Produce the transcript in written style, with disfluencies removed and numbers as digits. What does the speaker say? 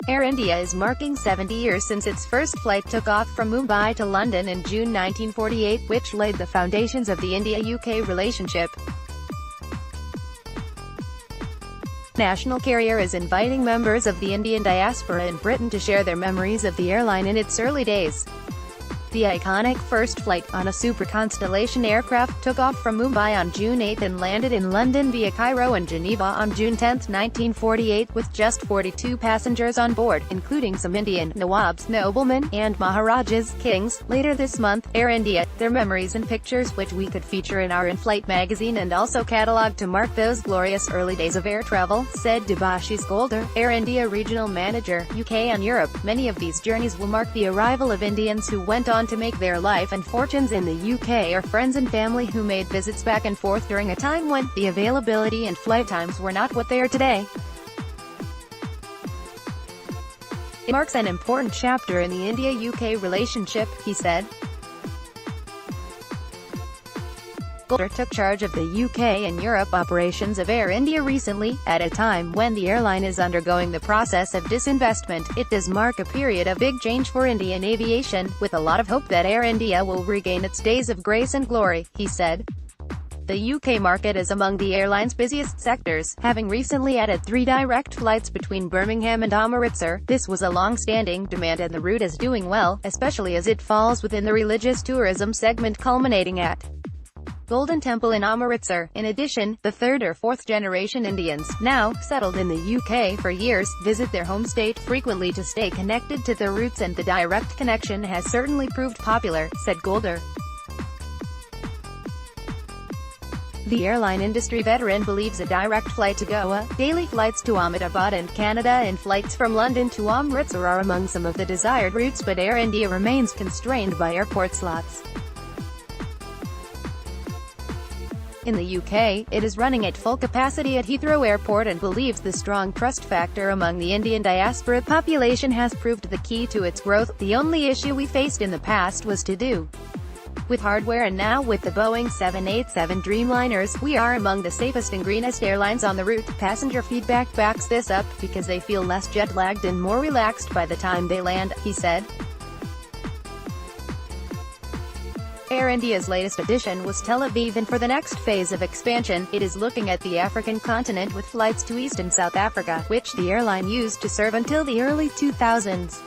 Air India is marking 70 years since its first flight took off from Mumbai to London in June 1948, which laid the foundations of the India-UK relationship. National carrier is inviting members of the Indian diaspora in Britain to share their memories of the airline in its early days. The iconic first flight on a Super Constellation aircraft took off from Mumbai on June 8 and landed in London via Cairo and Geneva on June 10, 1948, with just 42 passengers on board, including some Indian Nawabs, noblemen, and Maharajas, kings. Later this month, Air India, their memories and pictures which we could feature in our in-flight magazine and also catalogue to mark those glorious early days of air travel, said Debashis Golder, Air India Regional Manager, UK and Europe. Many of these journeys will mark the arrival of Indians who went on to make their life and fortunes in the UK, or friends and family who made visits back and forth during a time when the availability and flight times were not what they are today. It marks an important chapter in the India-UK relationship, he said. Golder took charge of the UK and Europe operations of Air India recently, at a time when the airline is undergoing the process of disinvestment. It does mark a period of big change for Indian aviation, with a lot of hope that Air India will regain its days of grace and glory, he said. The UK market is among the airline's busiest sectors, having recently added 3 direct flights between Birmingham and Amritsar. This was a long-standing demand and the route is doing well, especially as it falls within the religious tourism segment, culminating at Golden Temple in Amritsar. In addition, the 3rd or 4th generation Indians, now settled in the UK for years, visit their home state frequently to stay connected to their roots, and the direct connection has certainly proved popular, said Golder. The airline industry veteran believes a direct flight to Goa, daily flights to Ahmedabad and Canada, and flights from London to Amritsar are among some of the desired routes, but Air India remains constrained by airport slots. In the UK, it is running at full capacity at Heathrow Airport and believes the strong trust factor among the Indian diaspora population has proved the key to its growth. The only issue we faced in the past was to do with hardware, and now with the Boeing 787 Dreamliners, we are among the safest and greenest airlines on the route. Passenger feedback backs this up, because they feel less jet-lagged and more relaxed by the time they land, he said. Air India's latest addition was Tel Aviv, and for the next phase of expansion, it is looking at the African continent with flights to East and South Africa, which the airline used to serve until the early 2000s.